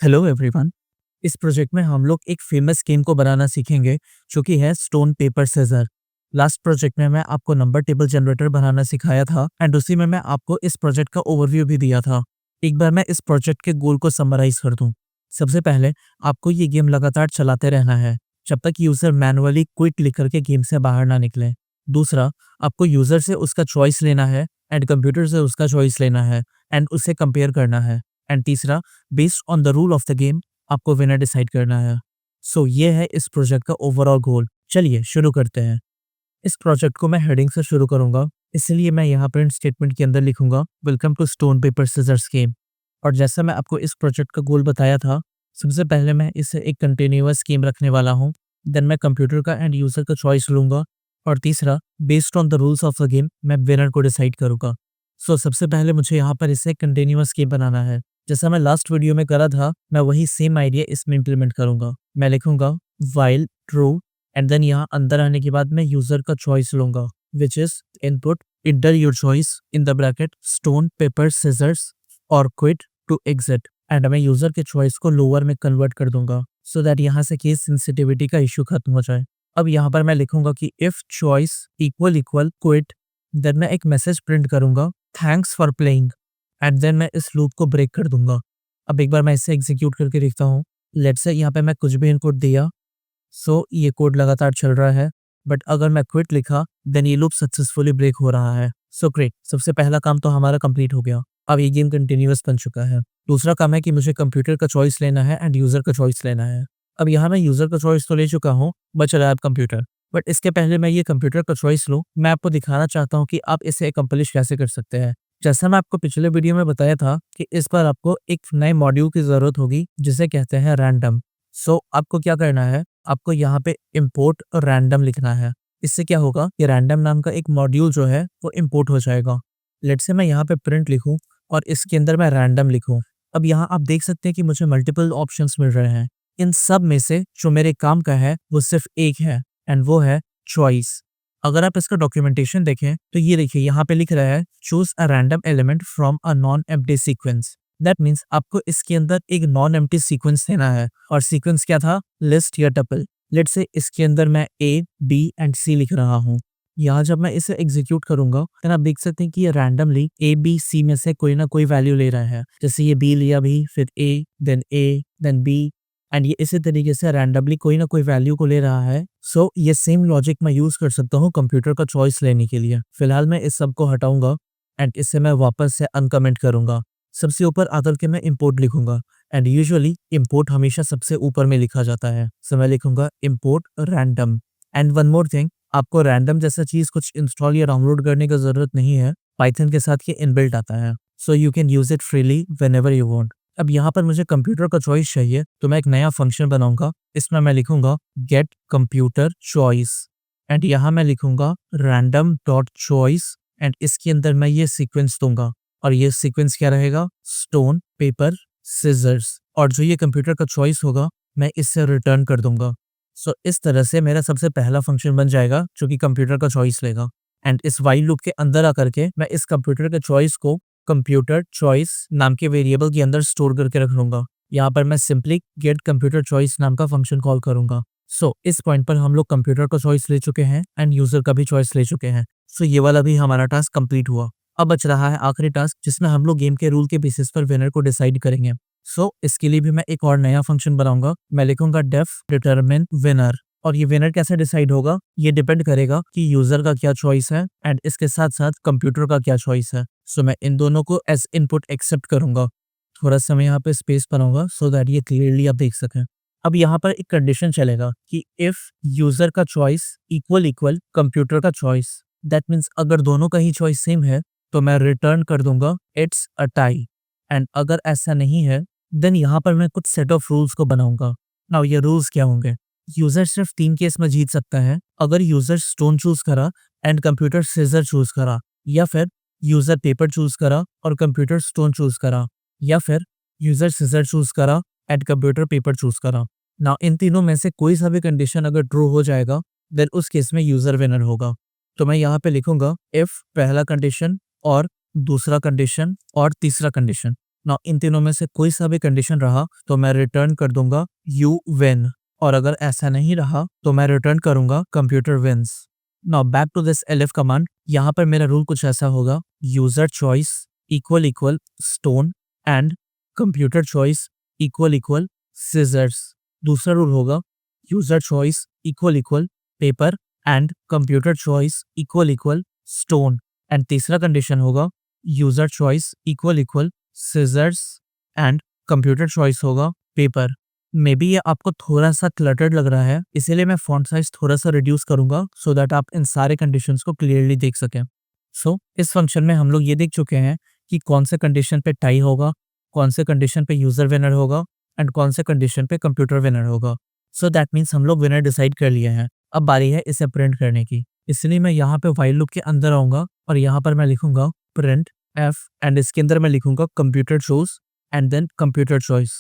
Hello everyone. इस project में हम लोग एक फेमस गेम को बनाना सीखेंगे जो कि है stone paper scissor. Last project में मैं आपको नंबर टेबल जनरेटर बनाना सिखाया था एंड उसी में मैं आपको इस प्रोजेक्ट का ओवरव्यू भी दिया था। एक बार मैं इस प्रोजेक्ट के गोल को समराइज कर दूं। सबसे पहले आपको ये गेम लगातार चलाते रहना है जब तक यूजर मैनुअली क्विट लिख करके गेम से बाहर ना निकले। दूसरा, आपको यूजर से उसका चॉइस लेना है एंड कंप्यूटर से उसका चॉइस लेना है एंड उसे कंपेयर करना है। एंड तीसरा, based on the rule of the game आपको विनर डिसाइड करना है। सो ये है इस प्रोजेक्ट का ओवरऑल गोल। चलिए शुरू करते हैं। इस प्रोजेक्ट को मैं हेडिंग से शुरू करूंगा, इसलिए मैं यहाँ प्रिंट स्टेटमेंट के अंदर लिखूंगा welcome to stone paper scissors game. और जैसा मैं आपको इस प्रोजेक्ट का गोल बताया था, सबसे पहले मैं इसे एक कंटिन्यूअस गेम रखने वाला हूँ। देन मैं कंप्यूटर का एंड यूजर का चॉइस लूंगा और तीसरा, based on the rules of the game मैं विनर को डिसाइड करूंगा। सो सबसे पहले मुझे यहाँ पर इसे कंटिन्यूअस गेम बनाना है। जैसा मैं लास्ट वीडियो में करा था, मैं वही सेम आइडिया इसमें इम्प्लीमेंट करूंगा। मैं लिखूंगा वाइल ट्रू एंड देन यहाँ अंदर आने के बाद मैं यूजर का चॉइस लूंगा which is input enter your choice in the bracket stone paper scissors और क्विट टू एग्जिट एंड मैं यूजर के चॉइस को लोअर में कन्वर्ट कर दूंगा सो दैट यहाँ से केस सेंसिटिविटी का इशू खत्म हो जाए। अब यहाँ पर मैं लिखूंगा कि if choice equal equal quit, then मैं एक मैसेज प्रिंट करूंगा thanks for playing and then मैं इस लूप को ब्रेक कर दूंगा। अब एक बार मैं इसे एग्जीक्यूट करके देखता हूँ। लेट्स से यहाँ पे मैं कुछ भी इनपुट दिया, सो ये कोड लगातार चल रहा है, बट अगर मैं क्विट लिखा देन ये लूप सक्सेसफुली ब्रेक हो रहा है। सो ग्रेट, सबसे पहला काम तो हमारा कंप्लीट हो गया। अब ये गेम कंटिन्यूअस बन चुका है। दूसरा काम है कि मुझे कंप्यूटर का चॉइस लेना है एंड यूजर का चॉइस लेना है। अब यहाँ मैं यूजर का चॉइस तो ले चुका हूँ, बच रहा है अब कंप्यूटर। बट इसके पहले मैं ये कंप्यूटर का चॉइस लूँ, मैं आपको दिखाना चाहता हूँ कि आप इसे अकम्प्लिश कैसे कर सकते हैं। जैसा मैं आपको पिछले वीडियो में बताया था कि इस बार आपको एक नए मॉड्यूल की जरूरत होगी जिसे कहते हैं रैंडम। सो आपको क्या करना है, आपको यहाँ पे इम्पोर्ट रैंडम लिखना है। इससे क्या होगा कि रैंडम नाम का एक मॉड्यूल जो है वो इम्पोर्ट हो जाएगा। लेट्स से मैं यहाँ पे प्रिंट लिखूं और इसके अंदर मैं रैंडम लिखूं। अब यहाँ आप देख सकते हैं कि मुझे मल्टीपल ऑप्शंस मिल रहे हैं। इन सब में से जो मेरे काम का है वो सिर्फ एक है एंड वो है चॉइस। अगर आप इसका डॉक्यूमेंटेशन देखें तो ये देखिए यहाँ पे लिख रहा है choose a random element from a non empty sequence. That means आपको इसके अंदर एक नॉन एम्प्टी सीक्वेंस देना है और सीक्वेंस क्या था, लिस्ट या टपल। लेट्स से इसके अंदर मैं ए बी एंड सी लिख रहा हूँ। यहाँ जब मैं इसे एग्जीक्यूट करूंगा तो आप देख सकते हैं कि ये रैंडमली ए बी सी में से कोई ना कोई वैल्यू ले रहा है। जैसे ये बी लिया भी, फिर ए देन बी एंड ये इसी तरीके से रैंडमली कोई ना कोई वैल्यू को ले रहा है। सो ये सेम लॉजिक मैं यूज कर सकता हूँ कंप्यूटर का चॉइस लेने के लिए। फिलहाल मैं इस सब को हटाऊंगा एंड इसे मैं वापस से अनकमेंट करूंगा। सबसे ऊपर आकर के मैं इंपोर्ट लिखूंगा एंड यूजुअली इंपोर्ट हमेशा सबसे ऊपर में लिखा जाता है। सो मैं लिखूंगा import random. And one more thing, आपको रैंडम जैसा चीज कुछ इंस्टॉल या डाउनलोड करने की जरूरत नहीं है। पाइथन के साथ ये इनबिल्ट आता है, so you can use it freely whenever you want. अब यहाँ पर मुझे कंप्यूटर का चॉइस चाहिए तो मैं एक नया फंक्शन बनाऊंगा। इसमें मैं लिखूंगा गेट कंप्यूटर चॉइस एंड यहाँ मैं लिखूंगा रैंडम डॉट चॉइस एंड इसके अंदर मैं ये सीक्वेंस दूंगा और ये सीक्वेंस क्या रहेगा, स्टोन पेपर सिजर्स। और जो ये कंप्यूटर का चॉइस होगा मैं इससे रिटर्न कर दूंगा। सो इस तरह से मेरा सबसे पहला फंक्शन बन जाएगा जो कि कंप्यूटर का चॉइस लेगा एंड इस वाइल लूप के अंदर आकर के मैं इस कंप्यूटर के चॉइस को कंप्यूटर चॉइस नाम के वेरिएबल के अंदर स्टोर करके रख लूंगा। यहाँ पर मैं सिंपली गेट कंप्यूटर चॉइस नाम का फंक्शन कॉल करूंगा। सो इस पॉइंट पर हम लोग कंप्यूटर का चॉइस ले चुके हैं एंड यूजर का भी चॉइस ले चुके हैं। सो ये वाला भी हमारा टास्क कंप्लीट हुआ। अब बच रहा है आखिरी टास्क जिसमें हम लोग गेम के रूल के बेसिस पर विनर को डिसाइड करेंगे। सो इसके लिए भी मैं एक और नया फंक्शन बनाऊंगा। मैं लिखूंगा डेफ डिटरमिन विनर और ये विनर कैसे डिसाइड होगा, ये डिपेंड करेगा कि यूजर का क्या चॉइस है एंड इसके साथ साथ कंप्यूटर का क्या चॉइस है। सो मैं इन दोनों को एज इनपुट एक्सेप्ट करूंगा। थोड़ा सा मैं यहाँ पे स्पेस बनाऊंगा सो दैट ये क्लियरली आप देख सकें। अब यहाँ पर एक कंडीशन चलेगा कि इफ यूजर का चॉइस इक्वल इक्वल कंप्यूटर का चॉइस, दैट मीन्स अगर दोनों का ही चॉइस सेम है तो मैं रिटर्न कर दूंगा इट्स अ टाई। एंड अगर ऐसा नहीं है देन यहाँ पर मैं कुछ सेट ऑफ रूल्स को बनाऊंगा। नाउ ये रूल्स क्या होंगे, यूजर सिर्फ 3 केस में जीत सकता है। अगर यूजर स्टोन चूज करा एंड कंप्यूटर सीजर चूज करा, या फिर यूजर पेपर चूज करा और कंप्यूटर स्टोन चूज करा, या फिर यूजर सीजर चूज करा एंड कंप्यूटर पेपर चूज करा। ना इन तीनों में से कोई सा भी कंडीशन अगर ट्रू हो जाएगा देन उस केस में यूजर विनर होगा। तो मैं यहाँ पे लिखूंगा इफ पहला कंडीशन और दूसरा कंडीशन और तीसरा कंडीशन। ना इन तीनों में से कोई सा भी कंडीशन रहा तो मैं रिटर्न कर दूंगा यू विन, और अगर ऐसा नहीं रहा तो मैं रिटर्न करूंगा computer wins. Now back to this elif command. यहाँ पर मेरा रूल कुछ ऐसा होगा, user choice equal equal stone and computer choice equal equal scissors. दूसरा रूल होगा user choice equal equal paper and computer choice equal equal stone. And तीसरा condition होगा user choice equal equal scissors and computer choice होगा paper. Maybe ये आपको थोड़ा सा cluttered लग रहा है, इसीलिए मैं फॉन्ट साइज थोड़ा सा रिड्यूस करूंगा सो दैट आप इन सारे कंडीशंस को क्लियरली देख सकें। सो इस फंक्शन में हम लोग ये देख चुके हैं कि कौन से कंडीशन पे टाई होगा, कौन से कंडीशन पे यूजर विनर होगा एंड कौन से कंडीशन पे कंप्यूटर विनर होगा। सो दैट मीन्स हम लोग विनर डिसाइड कर लिए हैं। अब बारी है इसे प्रिंट करने की, इसलिए मैं यहाँ पे व्हाइल लूप के अंदर आऊंगा और यहाँ पर मैं लिखूंगा प्रिंट एफ एंड इसके अंदर मैं लिखूंगा computer choose and then computer choice.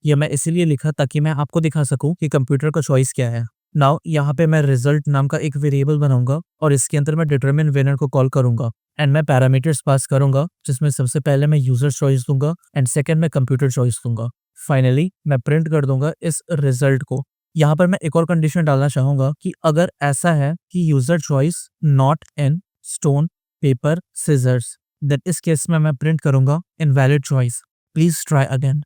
ये मैं इसीलिए लिखा ताकि मैं आपको दिखा सकूं कि कंप्यूटर का चॉइस क्या है। नाउ यहाँ पे मैं रिजल्ट नाम का एक वेरिएबल बनाऊंगा और इसके अंदर मैं डिटरमिन विनर को कॉल करूंगा एंड मैं पैरामीटर्स पास करूंगा, जिसमें सबसे पहले मैं यूजर चॉइस दूंगा एंड सेकंड मैं कंप्यूटर चॉइस दूंगा। फाइनली मैं प्रिंट कर दूंगा इस रिजल्ट को। यहाँ पर मैं एक और कंडीशन डालना चाहूंगा कि अगर ऐसा है कि user choice not in stone paper scissors, then इस केस में मैं प्रिंट करूंगा invalid choice, please try again.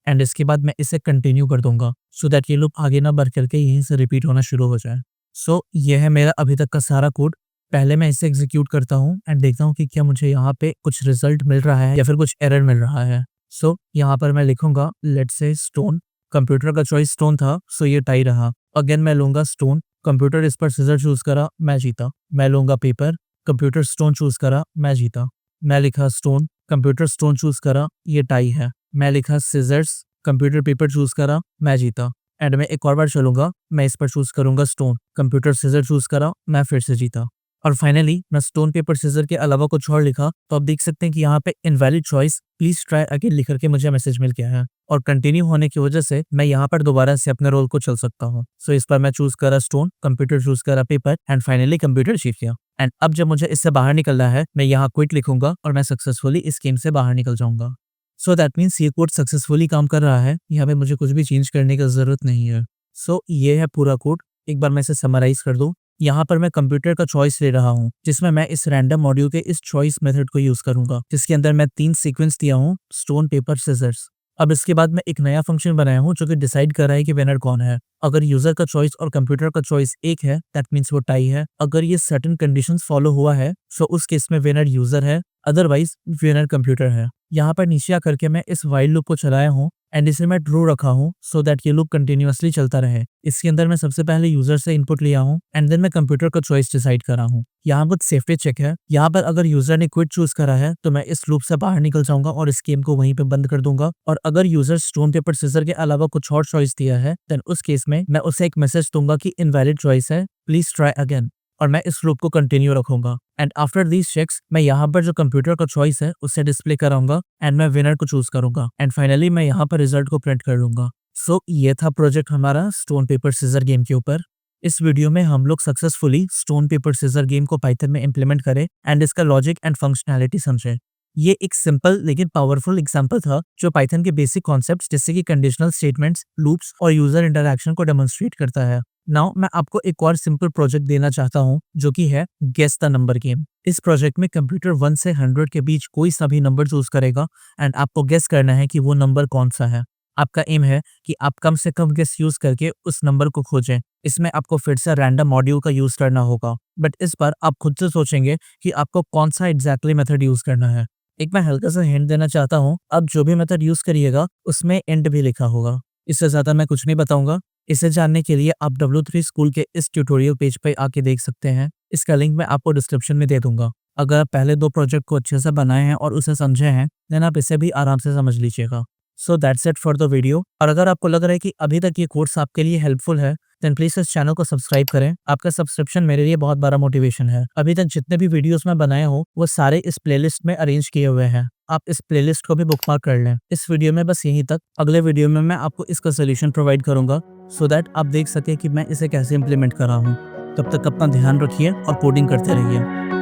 And इसके बाद मैं इसे कंटिन्यू कर दूंगा सो दैट ये लूप आगे ना बढ़ करके यहीं से रिपीट होना शुरू हो जाए। सो ये है मेरा अभी तक का सारा कोड। पहले मैं इसे एग्जीक्यूट करता हूँ एंड देखता हूँ कि क्या मुझे यहाँ पे कुछ रिजल्ट मिल रहा है या फिर कुछ एरर मिल रहा है। सो यहाँ पर मैं लिखूंगा लेट्स से स्टोन, कंप्यूटर का चॉइस स्टोन था सो ये टाई रहा। अगेन मैं लूंगा स्टोन, कंप्यूटर इस पर सीजर चूज करा, मैं जीता। मैं लूंगा पेपर, कंप्यूटर स्टोन चूज करा, मैं जीता। मैं लिखा स्टोन, कंप्यूटर स्टोन चूज करा, ये टाई है। मैं लिखा सिजर्स, कंप्यूटर पेपर चूज करा, मैं जीता। एंड मैं एक और बार चलूंगा, मैं इस पर चूज करूंगा स्टोन, कंप्यूटर सीजर चूज करा, मैं फिर से जीता। और फाइनली मैं स्टोन पेपर सीजर के अलावा कुछ और लिखा तो आप देख सकते हैं कि यहाँ पे invalid choice please try again लिख करके मुझे मैसेज मिल गया है। और कंटिन्यू होने की वजह से मैं यहाँ पर दोबारा से अपने रोल को चल सकता हूँ। सो इस पर मैं चूज करा स्टोन, कंप्यूटर चूज करा पेपर एंड फाइनली कंप्यूटर जीत गया। एंड अब जब मुझे इससे बाहर निकलना है मैं यहाँ क्विट लिखूंगा और मैं सक्सेसफुली इस गेम से बाहर निकल जाऊंगा। सो दैट मीन्स ये कोड सक्सेसफुली काम कर रहा है, यहाँ पे मुझे कुछ भी चेंज करने की जरूरत नहीं है। सो ये है पूरा कोड। एक बार मैं इसे समराइज कर दूं। यहाँ पर मैं कंप्यूटर का चॉइस ले रहा हूँ, जिसमें मैं इस रैंडम मॉड्यूल के इस चॉइस मेथड को यूज करूंगा, जिसके अंदर मैं 3 सीक्वेंस दिया हूँ स्टोन पेपर सिजर्स। अब इसके बाद मैं एक नया फंक्शन बनाया हूँ जो कि डिसाइड कर रहा है कि विनर कौन है। अगर यूजर का चॉइस और कंप्यूटर का चॉइस एक है दैट मीन्स वो टाई है। अगर ये सर्टेन कंडीशंस फॉलो हुआ है सो उस केस में विनर यूजर है, अदरवाइज विनर कंप्यूटर है। यहाँ पर नीचे आकर के मैं इस व्हाइल लूप को चलाया हूँ एंड इसे मैं ट्रू रखा हूँ सो दैट ये लूप कंटिन्यूअसली चलता रहे। इसके अंदर मैं सबसे पहले यूजर से इनपुट लिया हूँ एंड देन मैं कंप्यूटर का चॉइस डिसाइड करा हूँ। यहाँ पर सेफ्टी चेक है, यहाँ पर अगर यूजर ने क्विट चूज करा है तो मैं इस लूप से बाहर निकल जाऊंगा और इस गेम को वहीं पे बंद कर दूंगा। और अगर यूजर स्टोन पेपर सीजर के अलावा कुछ और चॉइस दिया है देन उस केस में मैं उसे एक मैसेज दूंगा कि इनवैलिड चॉइस है, प्लीज ट्राई अगेन। और मैं इस लूप को कंटिन्यू रखूंगा एंड आफ्टर दीज चेक्स मैं यहाँ पर जो कंप्यूटर का चॉइस है उसे डिस्प्ले कराऊंगा एंड मैं विनर को चूज करूंगा एंड फाइनली मैं यहाँ पर रिजल्ट को प्रिंट कर लूंगा। सो ये था प्रोजेक्ट हमारा स्टोन पेपर सीजर गेम के ऊपर। इस वीडियो में हम लोग successfully stone paper scissor game को पाइथन में इम्प्लीमेंट करें एंड इसका लॉजिक एंड फंक्शनैलिटी समझे। ये एक सिंपल लेकिन पावरफुल एग्जांपल था जो पाइथन के बेसिक कॉन्सेप्ट्स जैसे कि कंडीशनल स्टेटमेंट्स, लूप्स और यूजर इंटरैक्शन को डेमोन्स्ट्रेट करता है। नाउ मैं आपको एक और सिंपल प्रोजेक्ट देना चाहता हूँ जो कि है गेस द नंबर गेम। इस प्रोजेक्ट में कंप्यूटर 1 से 100 के बीच कोई सा भी नंबर चूज करेगा एंड आपको गेस करना है कि वो नंबर कौन सा है। आपका एम है कि आप कम से कम गेस यूज करके उस नंबर को खोजें। इसमें आपको फिर से रैंडम मॉड्यूल का यूज करना होगा, बट इस बार आप खुद से सोचेंगे कि आपको कौन सा एग्जैक्टली मेथड यूज करना है। एक मैं हल्का सा हिंट देना चाहता हूँ, अब जो भी मेथड यूज करिएगा उसमें एंड भी लिखा होगा। इससे ज्यादा मैं कुछ नहीं बताऊंगा। इसे जानने के लिए आप W3 स्कूल के इस ट्यूटोरियल पेज पे आके देख सकते हैं। इसका लिंक मैं आपको डिस्क्रिप्शन में दे दूंगा। अगर आप पहले 2 प्रोजेक्ट को अच्छे से बनाए हैं और उसे समझे हैं देन आप इसे भी आराम से समझ लीजिएगा। So that's it for the video. और अगर आपको लग रहा है कि अभी तक ये कोर्स आपके लिए हेल्पफुल है देन प्लीज इस चैनल को सब्सक्राइब करें। आपका सब्सक्रिप्शन मेरे लिए बहुत बड़ा मोटिवेशन है। अभी तक जितने भी वीडियोस मैं बनाया हूँ वो सारे इस प्लेलिस्ट में अरेंज किए हुए हैं। आप इस प्लेलिस्ट को भी बुकमार्क कर लें। इस वीडियो में बस यहीं तक। अगले वीडियो में मैं आपको इसका सोल्यूशन प्रोवाइड करूंगा सो दैट आप देख सकें कि मैं इसे कैसे इंप्लीमेंट कर रहा हूँ। तब तक अपना ध्यान रखिए और कोडिंग करते रहिए।